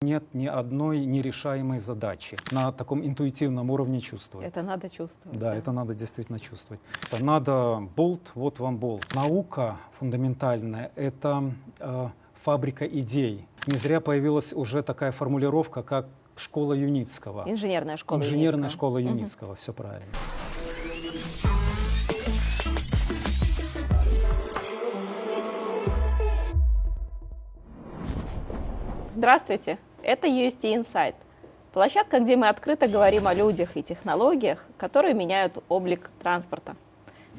Нет ни одной нерешаемой задачи. На таком интуитивном уровне чувствовать. Это надо чувствовать. Да, это надо действительно чувствовать. Это надо болт, вот вам болт. Наука фундаментальная — это фабрика идей. Не зря появилась уже такая формулировка, как школа Юницкого. Инженерная школа Инженерная Юницкого. школа Юницкого, все правильно. Здравствуйте, это UST Insight. Площадка, где мы открыто говорим о людях и технологиях, которые меняют облик транспорта.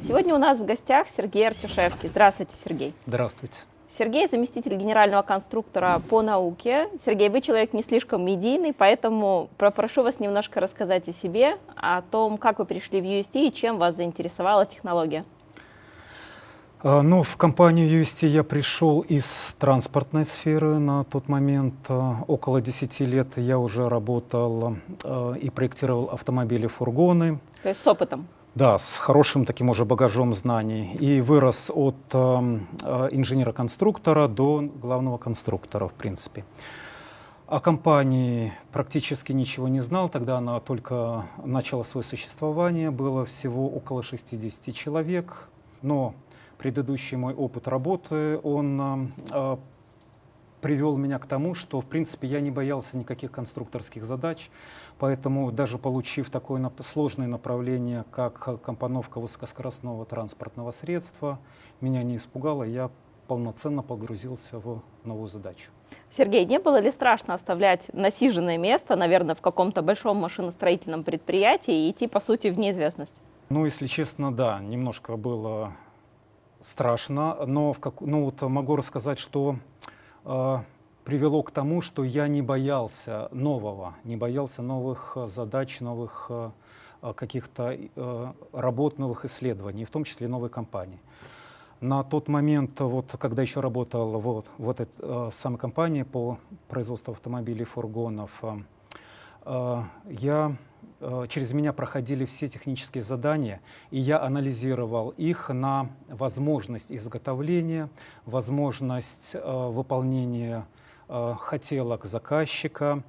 Сегодня у нас в гостях Сергей Артюшевский. Здравствуйте, Сергей. Здравствуйте. Сергей — заместитель генерального конструктора по науке. Сергей, вы человек не слишком медийный, поэтому попрошу вас немножко рассказать о себе, о том, как вы пришли в UST и чем вас заинтересовала технология. Ну, в компанию UST я пришел из транспортной сферы. На тот момент около 10 лет я уже работал и проектировал автомобили, фургоны. То есть с опытом? Да, с хорошим таким уже багажом знаний. И вырос от инженера-конструктора до главного конструктора, в принципе. О компании практически ничего не знал. Тогда она только начала свое существование. Было всего около 60 человек. Но предыдущий мой опыт работы, он привел меня к тому, что, в принципе, я не боялся никаких конструкторских задач, поэтому даже получив такое сложное направление, как компоновка высокоскоростного транспортного средства, меня не испугало, я полноценно погрузился в новую задачу. Сергей, не было ли страшно оставлять насиженное место, наверное, в каком-то большом машиностроительном предприятии и идти, по сути, в неизвестность? Ну, если честно, да, немножко было страшно, но вот могу рассказать, что привело к тому, что я не боялся нового, не боялся новых задач, новых каких-то работ, новых исследований, в том числе новой компании. На тот момент, вот, когда еще работал в этой самой компании по производству автомобилей и фургонов, через меня проходили все технические задания, и я анализировал их на возможность изготовления, возможность выполнения хотелок заказчика,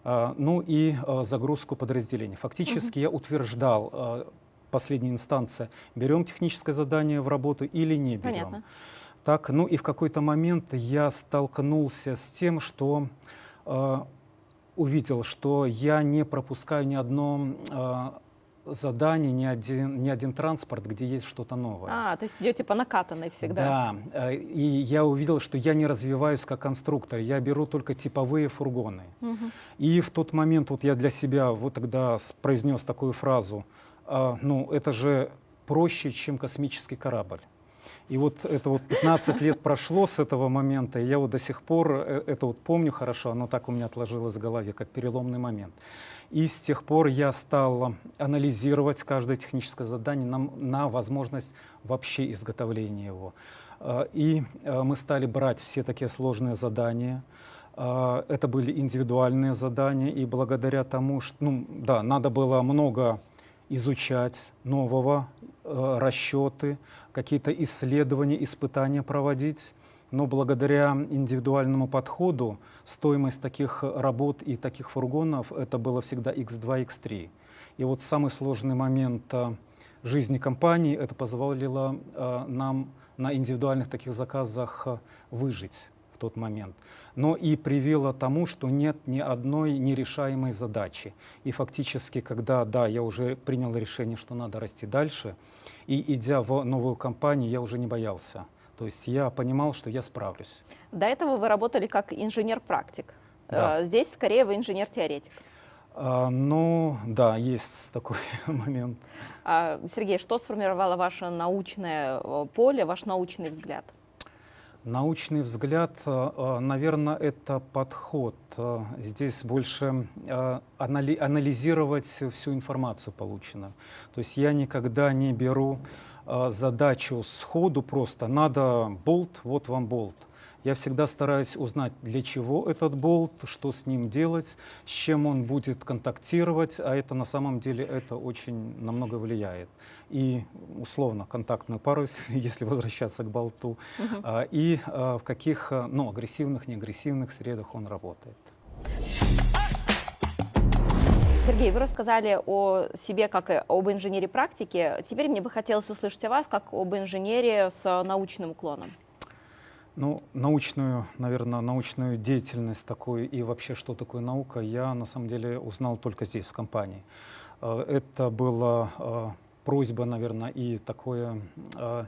ну и загрузку подразделений. Фактически я утверждал в последней инстанции, берем техническое задание в работу или не берем. Понятно. Так, ну и в какой-то момент я столкнулся с тем, что увидел, что я не пропускаю ни одно задание, ни один транспорт, где есть что-то новое. То есть идете по накатанной всегда. Да, и я увидел, что я не развиваюсь как конструктор, я беру только типовые фургоны. И в тот момент вот я для себя вот тогда произнес такую фразу: ну, это же проще, чем космический корабль. И вот это вот 15 лет прошло с этого момента, и я вот до сих пор это вот помню хорошо, оно так у меня отложилось в голове, как переломный момент. И с тех пор я стал анализировать каждое техническое задание на возможность вообще изготовления его. И мы стали брать все такие сложные задания. Это были индивидуальные задания, и благодаря тому, что, ну, да, надо было много изучать нового, расчеты, какие-то исследования, испытания проводить. Но благодаря индивидуальному подходу стоимость таких работ и таких фургонов это было всегда X2, X3. И вот самый сложный момент жизни компании это позволило нам на индивидуальных таких заказах выжить в тот момент. Но и привело к тому, что нет ни одной нерешаемой задачи. И фактически, когда, да, я уже принял решение, что надо расти дальше, и идя в новую компанию, я уже не боялся. То есть я понимал, что я справлюсь. До этого вы работали как инженер-практик. Да. Здесь скорее вы инженер-теоретик. Ну, да, есть такой момент. Сергей, что сформировало ваше научное поле, ваш научный взгляд? Научный взгляд, наверное, это подход. Здесь больше анализировать всю информацию полученную. То есть я никогда не беру задачу сходу просто «надо болт, вот вам болт». Я всегда стараюсь узнать, для чего этот болт, что с ним делать, с чем он будет контактировать, а это на самом деле это очень намного влияет. И условно контактную пару, если возвращаться к болту, и в каких агрессивных, неагрессивных средах он работает. Сергей, вы рассказали о себе как и об инженере практики. Теперь мне бы хотелось услышать о вас как об инженере с научным уклоном. Ну, научную, наверное, научную деятельность такую и вообще, что такое наука, я на самом деле узнал только здесь, в компании. Это была просьба, наверное, и такая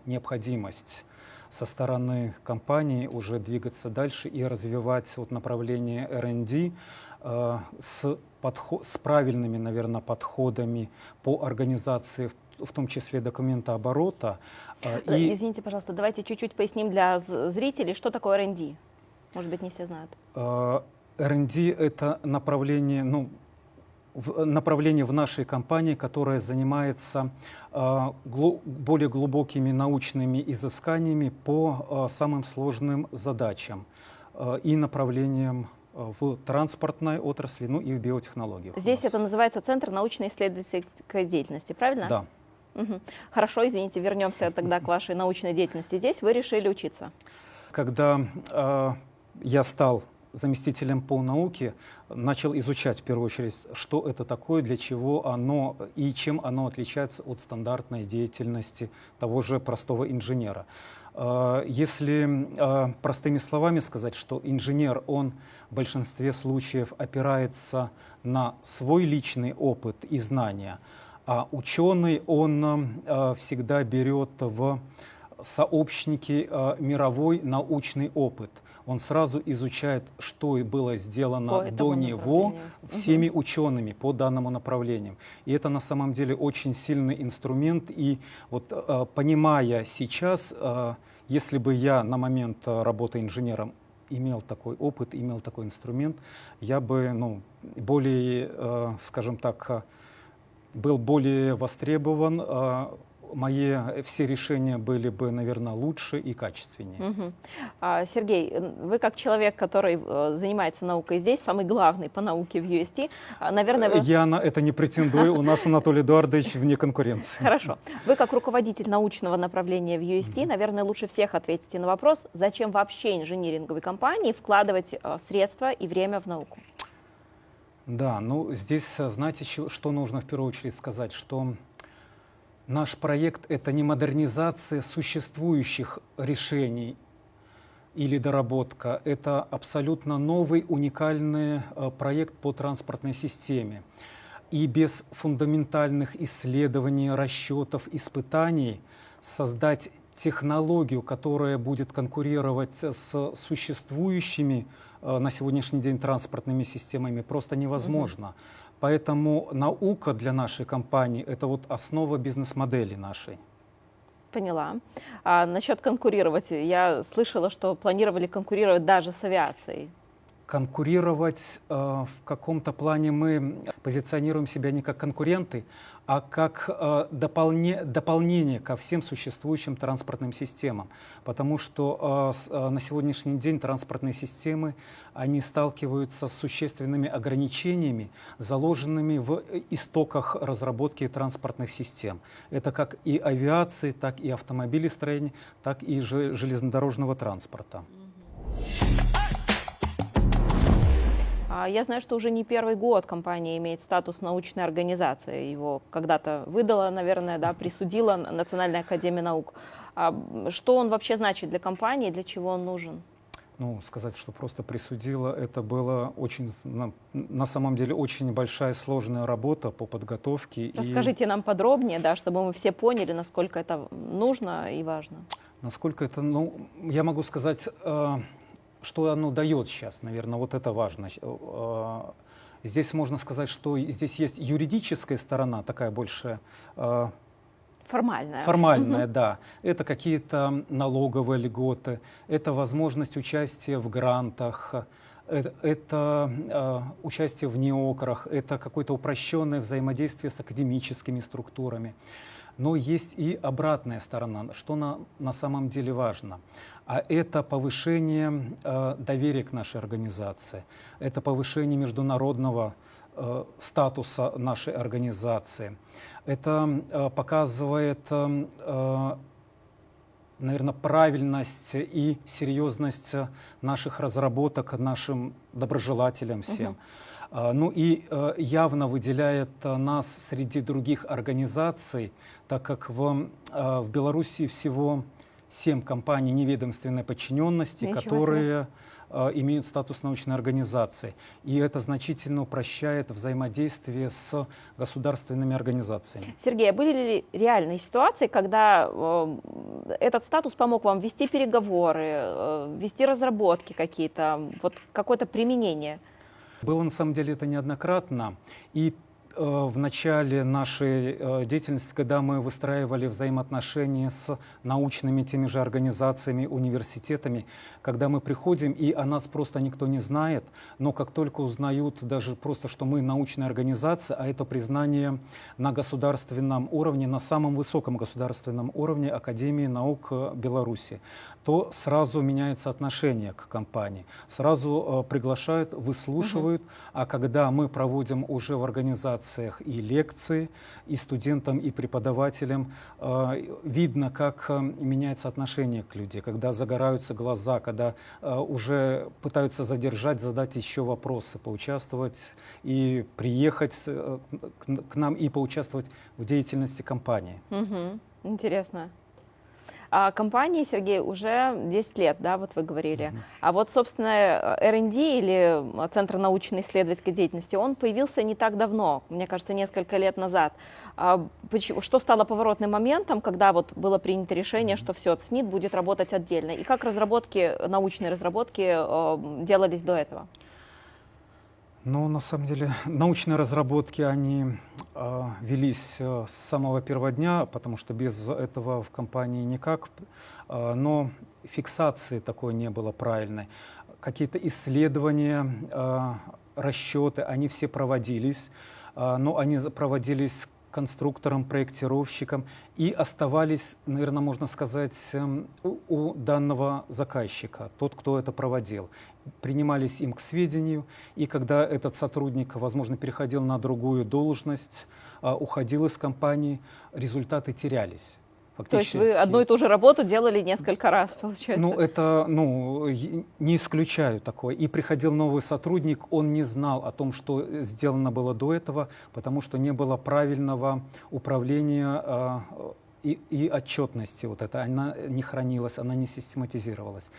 необходимость со стороны компании уже двигаться дальше и развивать вот направление R&D с правильными, наверное, подходами по организации, в том числе документооборота. Извините, пожалуйста, давайте чуть-чуть поясним для зрителей, что такое R&D. Может быть, не все знают. R&D — это направление, направление в нашей компании, которое занимается более глубокими научными изысканиями по самым сложным задачам и направлениям в транспортной отрасли, ну и в биотехнологиях. Здесь это называется Центр научно-исследовательской деятельности, правильно? Да. Угу. Хорошо, извините, вернемся тогда к вашей научной деятельности. Здесь вы решили учиться. Когда я стал заместителем по науке, начал изучать в первую очередь, что это такое, для чего оно и чем оно отличается от стандартной деятельности того же простого инженера. Если простыми словами сказать, что инженер, он в большинстве случаев опирается на свой личный опыт и знания, а ученый, он всегда берет в сообщники мировой научный опыт. Он сразу изучает, что было сделано до него всеми учеными по данному направлению. И это на самом деле очень сильный инструмент. И вот понимая сейчас, если бы я на момент работы инженером имел такой опыт, имел такой инструмент, я бы более, скажем так, был более востребован, мои все решения были бы, наверное, лучше и качественнее. Угу. Сергей, вы как человек, который занимается наукой здесь, самый главный по науке в UST, наверное... Вы... Я на это не претендую, у нас Анатолий Эдуардович вне конкуренции. Хорошо. Вы как руководитель научного направления в UST, наверное, лучше всех ответите на вопрос, зачем вообще инжиниринговой компании вкладывать средства и время в науку? Да, ну здесь, знаете, что нужно в первую очередь сказать, что наш проект — это не модернизация существующих решений или доработка, это абсолютно новый уникальный проект по транспортной системе. И без фундаментальных исследований, расчетов, испытаний создать технологию, которая будет конкурировать с существующими на сегодняшний день транспортными системами, просто невозможно. Поэтому наука для нашей компании — это вот основа бизнес-модели нашей. Поняла. А насчет конкурировать, я слышала, что планировали конкурировать даже с авиацией. Конкурировать в каком-то плане мы позиционируем себя не как конкуренты, а как дополнение ко всем существующим транспортным системам. Потому что на сегодняшний день транспортные системы, они сталкиваются с существенными ограничениями, заложенными в истоках разработки транспортных систем. Это как и авиации, так и автомобилестроения, так и железнодорожного транспорта. Я знаю, что уже не первый год компания имеет статус научной организации. Его когда-то выдала, наверное, да, присудила Национальная академия наук. Что он вообще значит для компании, для чего он нужен? Ну, сказать, что просто присудила, это было очень, на самом деле, очень большая сложная работа по подготовке. Расскажите нам подробнее, да, чтобы мы все поняли, насколько это нужно и важно. Насколько это, я могу сказать, что оно дает сейчас, наверное, вот это важно. Здесь можно сказать, что здесь есть юридическая сторона, такая больше... Формальная, да. Это какие-то налоговые льготы, это возможность участия в грантах, это участие в неокрах, это какое-то упрощенное взаимодействие с академическими структурами. Но есть и обратная сторона, что на самом деле важно. А это повышение доверия к нашей организации, это повышение международного статуса нашей организации. Это показывает, наверное, правильность и серьезность наших разработок нашим доброжелателям всем. Ну и явно выделяет нас среди других организаций, так как в Беларуси всего 7 компаний неведомственной подчиненности, Ничего себе. которые имеют статус научной организации. И это значительно упрощает взаимодействие с государственными организациями. Сергей, а были ли реальные ситуации, когда этот статус помог вам вести переговоры, вести разработки какие-то, вот какое-то применение? Было на самом деле это неоднократно. И в начале нашей деятельности, когда мы выстраивали взаимоотношения с научными теми же организациями, университетами, когда мы приходим, и о нас просто никто не знает, но как только узнают даже просто, что мы научная организация, а это признание на государственном уровне, на самом высоком государственном уровне Академии наук Беларуси, то сразу меняется отношение к компании, сразу приглашают, выслушивают, а когда мы проводим уже в организации и лекции, и студентам, и преподавателям, видно, как меняется отношение к людям, когда загораются глаза, когда уже пытаются задержать, задать еще вопросы, поучаствовать и приехать к нам и поучаствовать в деятельности компании. Интересно. А компании, Сергей, уже 10 лет, да, вот вы говорили. А вот, собственно, R&D или Центр научно-исследовательской деятельности, он появился не так давно, мне кажется, несколько лет назад. Что стало поворотным моментом, когда вот было принято решение, что все, ЦНИД будет работать отдельно? И как научные разработки делались до этого? Ну, на самом деле, научные разработки, они велись с самого первого дня, потому что без этого в компании никак, но фиксации такой не было правильной. Какие-то исследования, расчеты, они все проводились, но они проводились конструктором, проектировщиком и оставались, наверное, можно сказать, у данного заказчика, тот, кто это проводил. Принимались им к сведению, и когда этот сотрудник, возможно, переходил на другую должность, уходил из компании, результаты терялись. То есть вы одну и ту же работу делали несколько раз, получается? Ну, это, не исключаю такое. И приходил новый сотрудник, он не знал о том, что сделано было до этого, потому что не было правильного управления и отчетности. Вот это, она не хранилась, она не систематизировалась.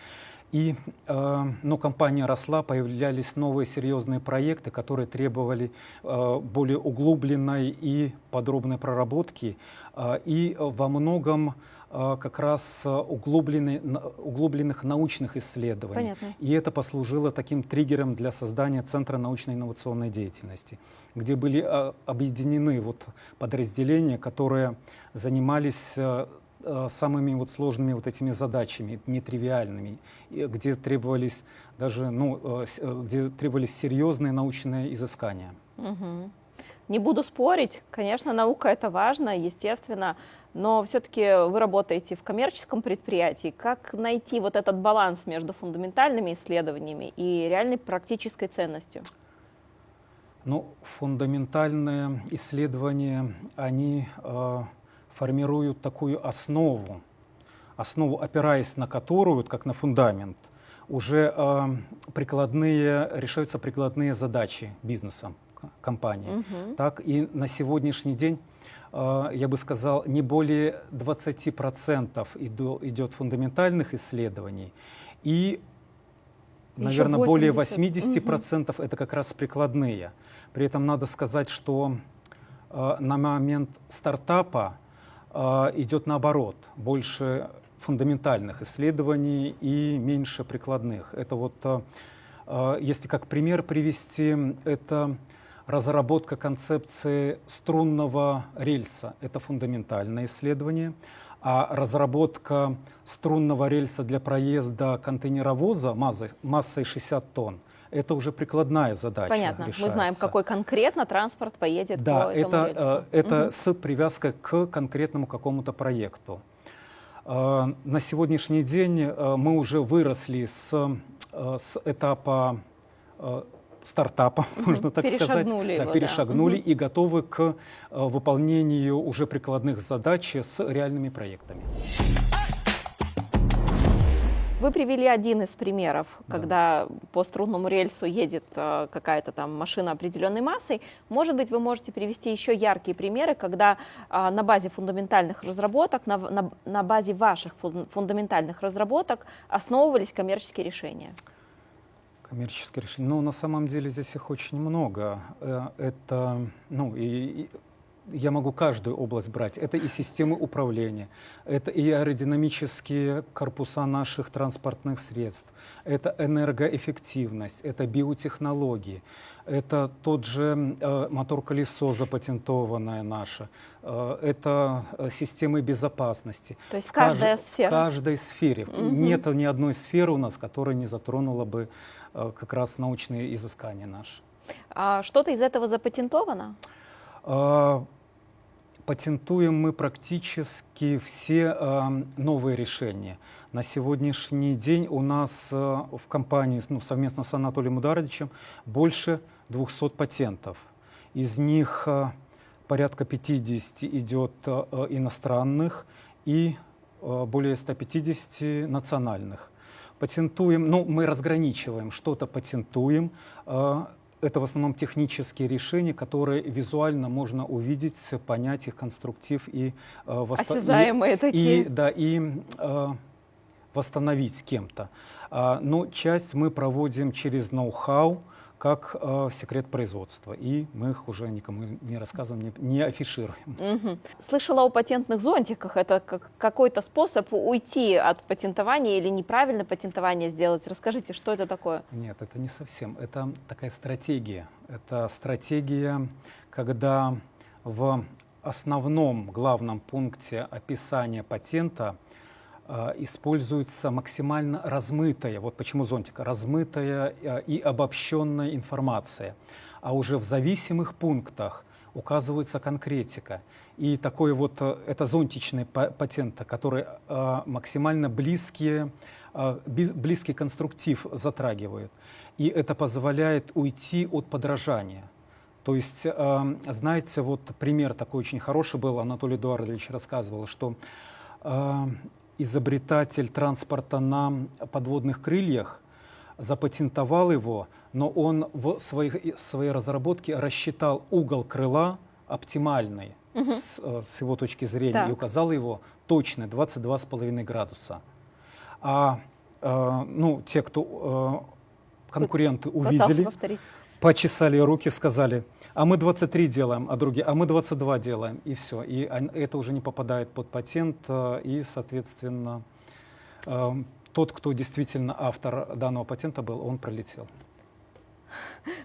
Но компания росла, появлялись новые серьезные проекты, которые требовали более углубленной и подробной проработки, и во многом как раз углубленных научных исследований. Понятно. И это послужило таким триггером для создания Центра научно-инновационной деятельности, где были объединены подразделения, которые занимались самыми сложными этими задачами, нетривиальными, где требовались серьезные научные изыскания. Не буду спорить, конечно, наука это важно, естественно, но все-таки вы работаете в коммерческом предприятии. Как найти вот этот баланс между фундаментальными исследованиями и реальной практической ценностью? Фундаментальные исследования, они формируют такую основу, опираясь на которую, как на фундамент, уже решаются прикладные задачи бизнеса, компании. Так и на сегодняшний день, я бы сказал, не более 20% идет фундаментальных исследований, и, наверное, более 80% это как раз прикладные. При этом надо сказать, что на момент стартапа идет наоборот, больше фундаментальных исследований и меньше прикладных. Это если как пример привести, это разработка концепции струнного рельса. Это фундаментальное исследование. А разработка струнного рельса для проезда контейнеровоза массой 60 тонн, это уже прикладная задача. Понятно. Решается. Мы знаем, какой конкретно транспорт поедет по этому рельсу. Это с привязкой к конкретному какому-то проекту. На сегодняшний день мы уже выросли с этапа стартапа, можно так сказать. Перешагнули и готовы к выполнению уже прикладных задач с реальными проектами. Вы привели один из примеров, Да. когда по струнному рельсу едет какая-то там машина определенной массой. Может быть, вы можете привести еще яркие примеры, когда на базе фундаментальных разработок, на базе ваших фундаментальных разработок основывались коммерческие решения. Коммерческие решения. Ну, на самом деле здесь их очень много. Это, ну, я могу каждую область брать. Это и системы управления, это и аэродинамические корпуса наших транспортных средств, это энергоэффективность, это биотехнологии, это тот же мотор-колесо запатентованное наше, это системы безопасности. То есть каждая сфера? В каждой сфере. Нет ни одной сферы у нас, которая не затронула бы как раз научные изыскания наши. А что-то из этого запатентовано? Патентуем мы практически все новые решения. На сегодняшний день у нас в компании, ну, совместно с Анатолием Ударовичем, больше 200 патентов. Из них порядка 50 идет иностранных и более 150 национальных. Патентуем, ну, мы разграничиваем, что-то патентуем. Это в основном технические решения, которые визуально можно увидеть, понять их конструктив и осязаемые такие. И восстановить с кем-то. Но часть мы проводим через ноу-хау, как секрет производства. И мы их уже никому не рассказываем, не афишируем. Угу. Слышала о патентных зонтиках. Это какой-то способ уйти от патентования или неправильно патентование сделать? Расскажите, что это такое? Нет, это не совсем. Это такая стратегия. Это стратегия, когда в основном главном пункте описания патента используется максимально размытая, вот почему зонтик, размытая и обобщенная информация. А уже в зависимых пунктах указывается конкретика. И такой вот, это зонтичные патенты, которые максимально близкий конструктив затрагивают. И это позволяет уйти от подражания. То есть, знаете, вот пример такой очень хороший был, Анатолий Эдуардович рассказывал, что изобретатель транспорта на подводных крыльях запатентовал его, но он в своей разработке рассчитал угол крыла оптимальный с его точки зрения и указал его точно 22,5 градуса. Ну, те, кто конкуренты увидели, почесали руки, сказали: а мы 23 делаем, а другие: а мы 22 делаем, и все. И это уже не попадает под патент, и, соответственно, тот, кто действительно автор данного патента был, он пролетел.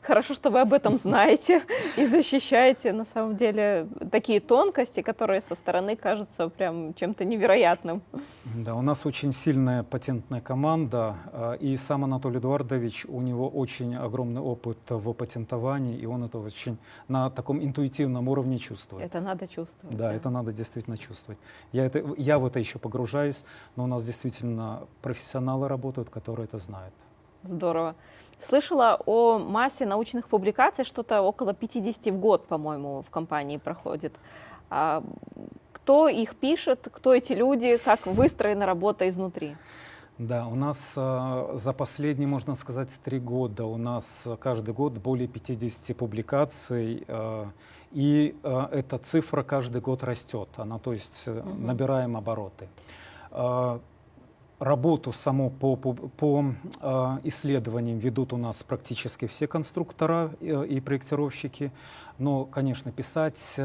Хорошо, что вы об этом знаете и защищаете, на самом деле, такие тонкости, которые со стороны кажутся прям чем-то невероятным. Да, у нас очень сильная патентная команда, и сам Анатолий Эдуардович, у него очень огромный опыт в патентовании, и он это очень на таком интуитивном уровне чувствует. Это надо чувствовать. Да, это надо действительно чувствовать. Я в это еще погружаюсь, но у нас действительно профессионалы работают, которые это знают. Здорово. Слышала о массе научных публикаций, что-то около 50 в год, по-моему, в компании проходит. Кто их пишет, кто эти люди, как выстроена работа изнутри? Да, у нас за последние, можно сказать, 3 года у нас каждый год более 50 публикаций, и эта цифра каждый год растет, она, то есть, набираем обороты. Работу саму по исследованиям ведут у нас практически все конструктора и проектировщики, но, конечно, писать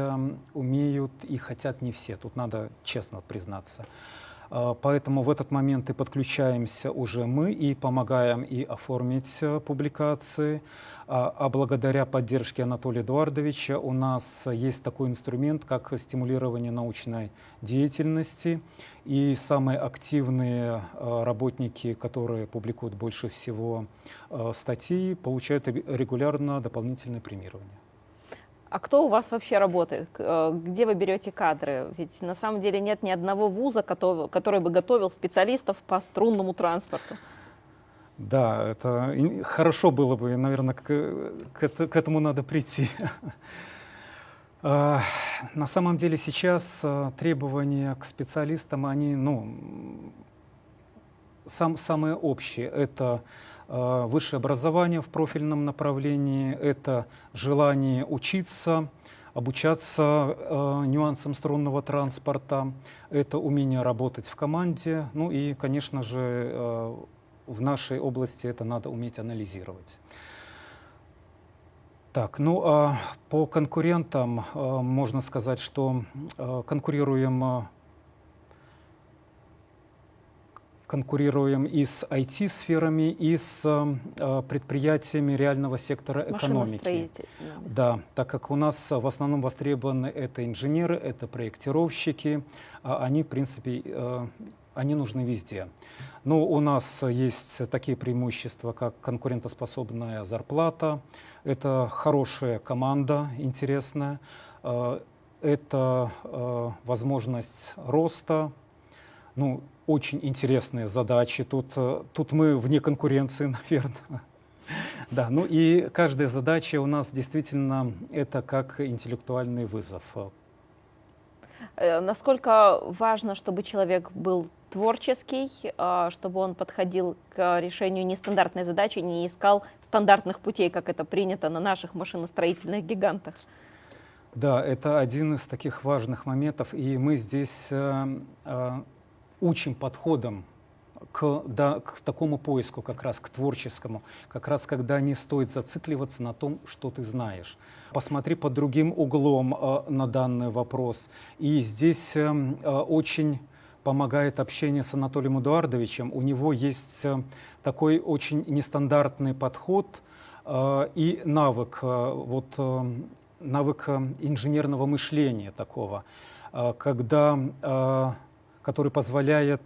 умеют и хотят не все, тут надо честно признаться. Поэтому в этот момент и подключаемся уже мы и помогаем и оформить публикации. А благодаря поддержке Анатолия Эдуардовича у нас есть такой инструмент, как стимулирование научной деятельности. И самые активные работники, которые публикуют больше всего статей, получают регулярно дополнительное премирование. А кто у вас вообще работает? Где вы берете кадры? Ведь на самом деле нет ни одного вуза, который бы готовил специалистов по струнному транспорту. Да, это хорошо было бы, наверное, к этому надо прийти. На самом деле сейчас требования к специалистам, они, самые общие. Это высшее образование в профильном направлении, это желание учиться, обучаться нюансам струнного транспорта, это умение работать в команде, ну и, конечно же, в нашей области это надо уметь анализировать. Так, ну а по конкурентам можно сказать, что конкурируем и с IT-сферами, и с предприятиями реального сектора экономики. Да, так как у нас в основном востребованы это инженеры, это проектировщики, они, в принципе, они нужны везде. Но у нас есть такие преимущества, как конкурентоспособная зарплата, это хорошая команда, интересная, это возможность роста, ну, очень интересные задачи. Тут мы вне конкуренции, наверное. Да, ну и каждая задача у нас действительно это как интеллектуальный вызов. Насколько важно, чтобы человек был творческий, чтобы он подходил к решению нестандартной задачи, не искал стандартных путей, как это принято на наших машиностроительных гигантах? Да, это один из таких важных моментов, и мы здесь учим подходом к такому поиску, как раз к творческому, как раз когда не стоит зацикливаться на том, что ты знаешь. Посмотри под другим углом на данный вопрос. И здесь очень помогает общение с Анатолием Эдуардовичем. У него есть такой очень нестандартный подход и навык, навык инженерного мышления такого, который позволяет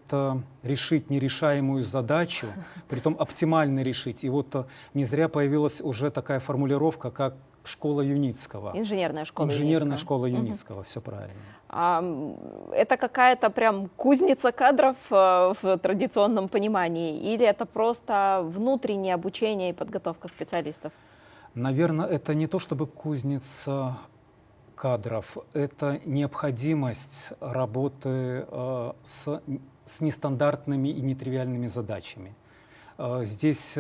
решить нерешаемую задачу, притом оптимально решить. И вот не зря появилась уже такая формулировка, как школа Юницкого. Инженерная школа Инженерная Юницкого. Школа Юницкого, все правильно. Это какая-то прям кузница кадров в традиционном понимании, или это просто внутреннее обучение и подготовка специалистов? Наверное, это не то чтобы кузница кадров, это необходимость работы с нестандартными и нетривиальными задачами. Здесь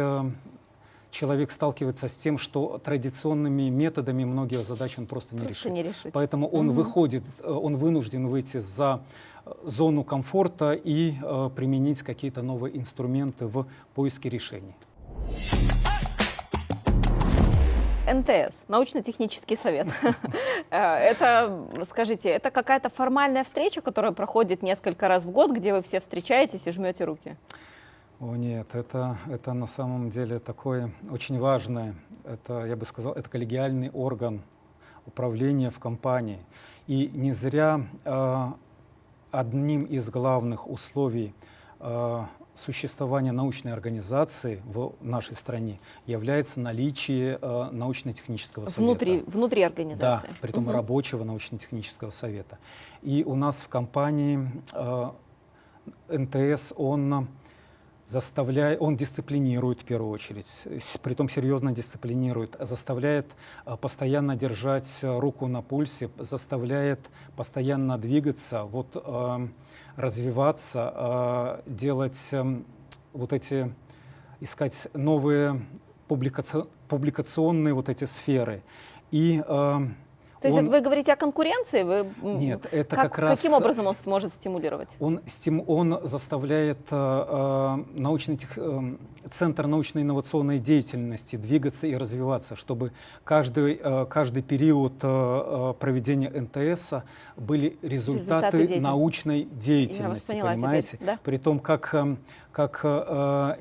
человек сталкивается с тем, что традиционными методами многие задачи он просто не решит. Поэтому он он вынужден выйти за зону комфорта и применить какие-то новые инструменты в поиске решений. НТС, научно-технический совет. Это, скажите, это какая-то формальная встреча, которая проходит несколько раз в год, где вы все встречаетесь и жмете руки? О нет, это на самом деле такое очень важное, это, я бы сказал, это коллегиальный орган управления в компании. И не зря одним из главных условий существования научной организации в нашей стране является наличие научно-технического совета. Внутри организации? Да, притом рабочего научно-технического совета. И у нас в компании НТС, он дисциплинирует в первую очередь, притом серьезно дисциплинирует, заставляет постоянно держать руку на пульсе, заставляет постоянно двигаться, развиваться, делать искать новые публикационные эти сферы. То есть вы говорите о конкуренции? Нет, это как раз... Каким образом он может стимулировать? Он заставляет Центр научно-инновационной деятельности двигаться и развиваться, чтобы каждый период проведения НТС были результаты научной деятельности, понимаете? Теперь, да? Притом как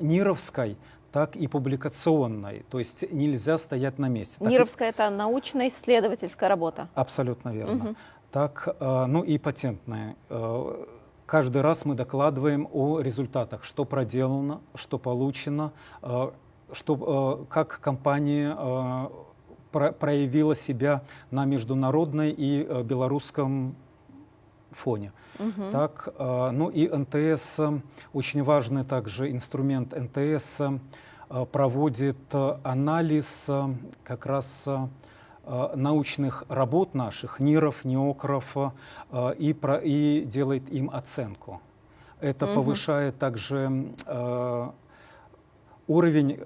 НИРовской, так и публикационной. То есть нельзя стоять на месте. НИРовская — это научно-исследовательская работа. Абсолютно верно. Так, и патентная. Каждый раз мы докладываем о результатах, что проделано, что получено, как компания проявила себя на международной и белорусском фоне. Так, и НТС, очень важный также инструмент НТС, проводит анализ как раз научных работ наших, НИРов, НИОКРов, и делает им оценку. Это повышает также уровень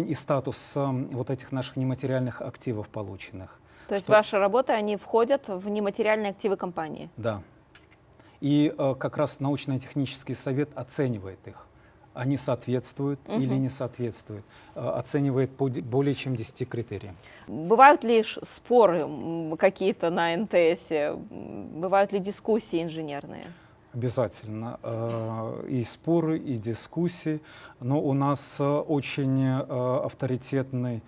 и статус вот этих наших нематериальных активов полученных. То есть ваши работы, они входят в нематериальные активы компании? Да. И как раз научно-технический совет оценивает их. Они соответствуют или не соответствуют. Оценивает по более чем 10 критериям. Бывают ли споры какие-то на НТС? Бывают ли дискуссии инженерные? Обязательно. И споры, и дискуссии. Но у нас очень авторитетный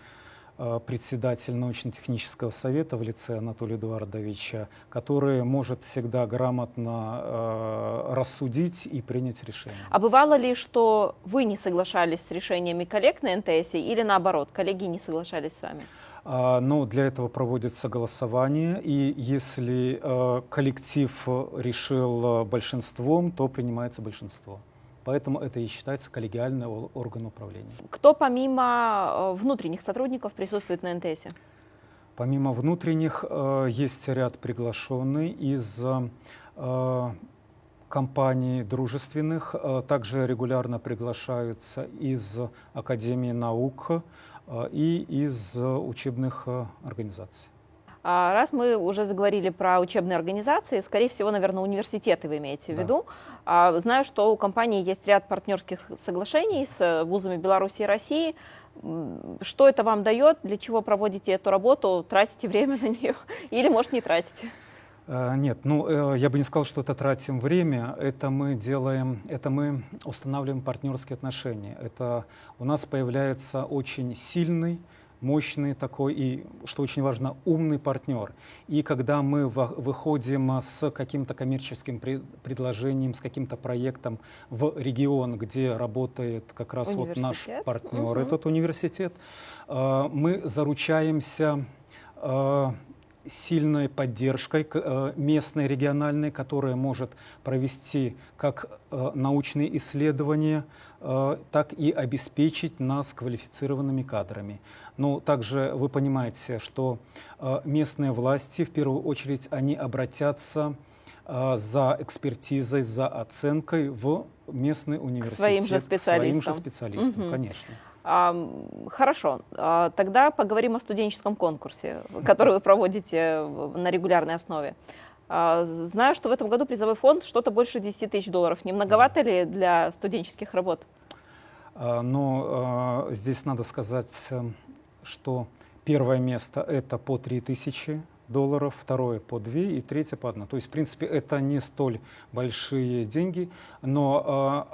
председатель научно-технического совета в лице Анатолия Эдуардовича, который может всегда грамотно рассудить и принять решение. А бывало ли, что вы не соглашались с решениями коллег на НТС или наоборот, коллеги не соглашались с вами? Но для этого проводится голосование, и если коллектив решил большинством, то принимается большинство. Поэтому это и считается коллегиальный орган управления. Кто помимо внутренних сотрудников присутствует на НТС? Помимо внутренних есть ряд приглашенных из компаний дружественных. Также регулярно приглашаются из Академии наук и из учебных организаций. Раз мы уже заговорили про учебные организации, скорее всего, наверное, университеты вы имеете в виду. Знаю, что у компании есть ряд партнерских соглашений с вузами Беларуси и России. Что это вам дает? Для чего проводите эту работу? Тратите время на нее? Или, может, не тратите? Нет, я бы не сказал, что это тратим время. Это мы устанавливаем партнерские отношения. Это у нас появляется очень сильный, мощный такой и, что очень важно, умный партнер. И когда мы выходим с каким-то коммерческим предложением, с каким-то проектом в регион, где работает как раз вот наш партнер, этот университет, мы заручаемся сильной поддержкой местной, региональной, которая может провести как научные исследования, так и обеспечить нас квалифицированными кадрами. Но также вы понимаете, что местные власти, в первую очередь, они обратятся за экспертизой, за оценкой в местный университет. К своим же специалистам. К своим же специалистам, конечно. Хорошо, тогда поговорим о студенческом конкурсе, который вы проводите на регулярной основе. Знаю, что в этом году призовой фонд что-то больше 10 тысяч долларов. Не многовато ли для студенческих работ? Но здесь надо сказать, что первое место это по 3000 долларов, второе по 2 и третье по 1. То есть, в принципе, это не столь большие деньги, но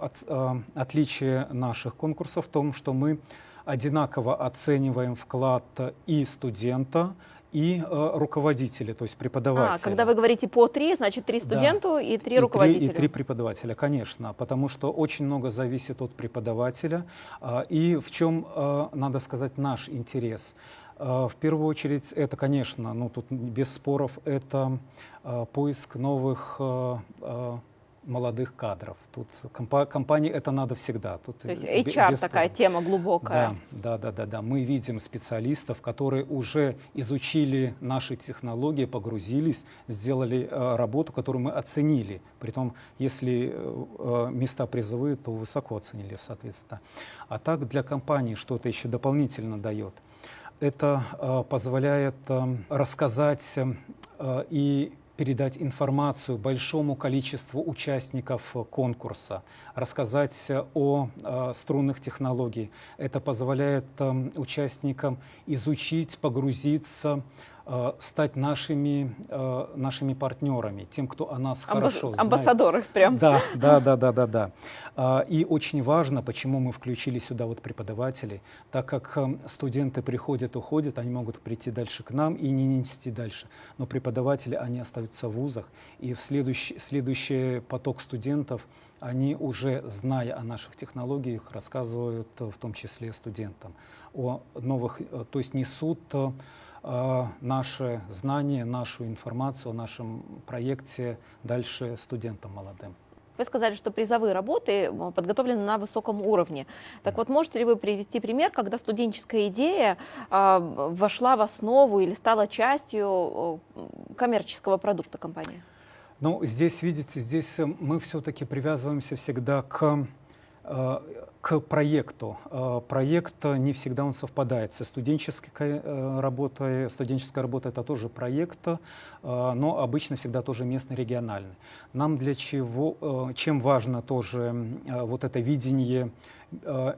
отличие наших конкурсов в том, что мы одинаково оцениваем вклад и студента, и руководителя, то есть преподавателя. Когда вы говорите по 3, значит 3 студенту и 3 руководителя. И 3 преподавателя, конечно, потому что очень много зависит от преподавателя. И в чем, надо сказать, наш интерес? В первую очередь, это, конечно, тут без споров, это поиск новых молодых кадров. Тут компании это надо всегда. Тут то есть HR такая тема глубокая. Да. Мы видим специалистов, которые уже изучили наши технологии, погрузились, сделали работу, которую мы оценили. Притом, если места призовые, то высоко оценили, соответственно. А так для компании что-то еще дополнительно дает. Это позволяет рассказать и передать информацию большому количеству участников конкурса, рассказать о струнных технологиях. Это позволяет участникам изучить, погрузиться, стать нашими партнерами, тем, кто о нас хорошо знает. Амбассадоры прям. Да. И очень важно, почему мы включили сюда вот преподавателей, так как студенты приходят, уходят, они могут прийти дальше к нам и не нести дальше. Но преподаватели, они остаются в вузах, и в следующий поток студентов, они уже, зная о наших технологиях, рассказывают в том числе студентам о новых, то есть несут наши знания, нашу информацию о нашем проекте дальше студентам молодым. Вы сказали, что призовые работы подготовлены на высоком уровне. Так вот, можете ли вы привести пример, когда студенческая идея вошла в основу или стала частью коммерческого продукта компании? Ну, здесь, видите, здесь мы все-таки привязываемся всегда к проекту. Проект не всегда он совпадает со студенческой работой. Студенческая работа — это тоже проект, но обычно всегда тоже местно-региональный. Нам для чего, чем важно тоже вот это видение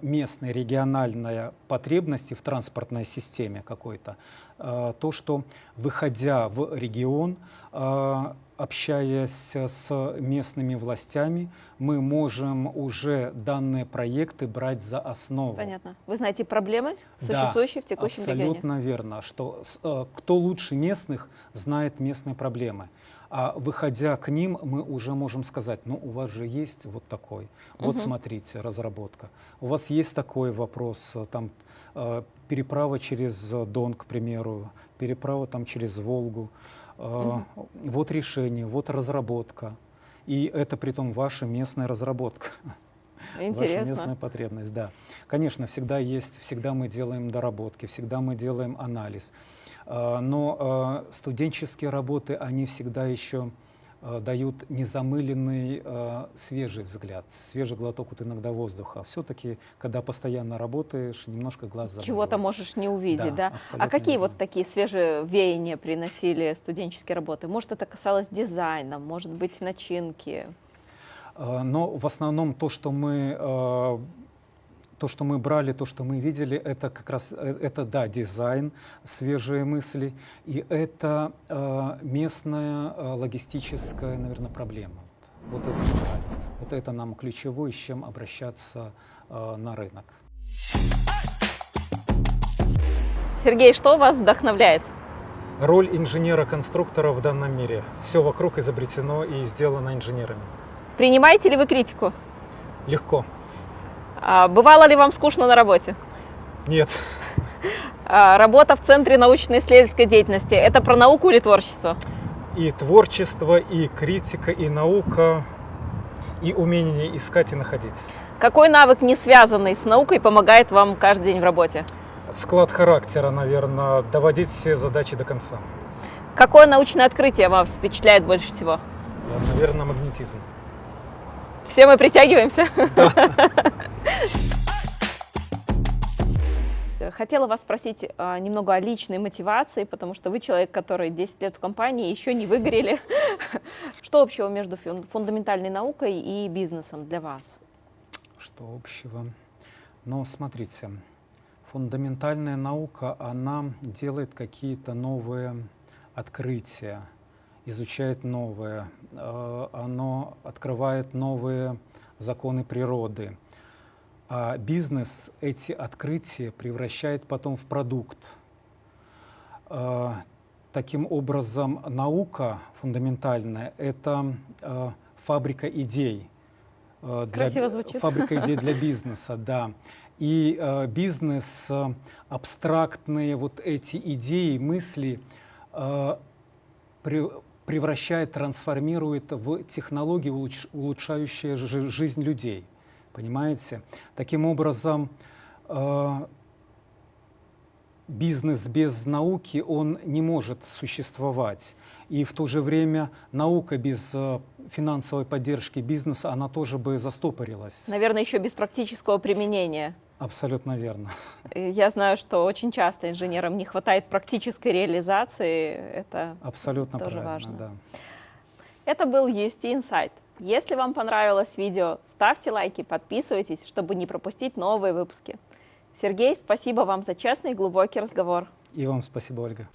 местной, региональной потребности в транспортной системе какой-то, то, что, выходя в регион, общаясь с местными властями, мы можем уже данные проекты брать за основу. Понятно. Вы знаете проблемы, Да, существующие в текущем регионе? абсолютно верно, что кто лучше местных знает местные проблемы. А выходя к ним, мы уже можем сказать: ну, у вас же есть вот такой, вот смотрите, разработка. У вас есть такой вопрос, там, переправа через Дон, к примеру, переправа там через Волгу. Вот решение, вот разработка. И это притом ваша местная разработка. Интересно. Ваша местная потребность, да. Конечно, всегда мы делаем доработки, всегда мы делаем анализ. Но студенческие работы, они всегда еще дают незамыленный свежий взгляд, свежий глоток вот иногда воздуха. Все-таки, когда постоянно работаешь, немножко глаз замыливается. Чего-то можешь не увидеть, да? А какие верно. вот такие свежие веяния приносили студенческие работы? Может, это касалось дизайна, может быть, начинки? Но в основном то, что мы брали, то, что мы видели, это как раз да, дизайн, свежие мысли, и это местная логистическая, наверное, проблема. Вот это мы брали. Вот это нам ключевое, с чем обращаться на рынок. Сергей, что вас вдохновляет? Роль инженера-конструктора в данном мире. Все вокруг изобретено и сделано инженерами. Принимаете ли вы критику? Легко. Бывало ли вам скучно на работе? Нет. Работа в Центре научно-исследовательской деятельности – это про науку или творчество? И творчество, и критика, и наука, и умение искать и находить. Какой навык, не связанный с наукой, помогает вам каждый день в работе? Склад характера, наверное, доводить все задачи до конца. Какое научное открытие вас впечатляет больше всего? Наверное, магнетизм. Все мы притягиваемся? Да. Хотела вас спросить немного о личной мотивации, потому что вы человек, который 10 лет в компании, еще не выгорели. Что общего между фундаментальной наукой и бизнесом для вас? Что общего? Ну, смотрите, фундаментальная наука, она делает какие-то новые открытия, изучает новое, оно открывает новые законы природы. А бизнес эти открытия превращает потом в продукт. Таким образом, наука фундаментальная — это фабрика идей. Красиво звучит. Фабрика идей для бизнеса, да. И бизнес абстрактные вот эти идеи, мысли превращает, трансформирует в технологии, улучшающие жизнь людей. Понимаете? Таким образом, бизнес без науки, он не может существовать. И в то же время наука без финансовой поддержки бизнеса, она тоже бы застопорилась. Наверное, еще без практического применения. Абсолютно верно. Я знаю, что очень часто инженерам не хватает практической реализации. Это абсолютно тоже правильно, важно. Да. Это был UST Insight. Если вам понравилось видео, ставьте лайки, подписывайтесь, чтобы не пропустить новые выпуски. Сергей, спасибо вам за честный и глубокий разговор. И вам спасибо, Ольга.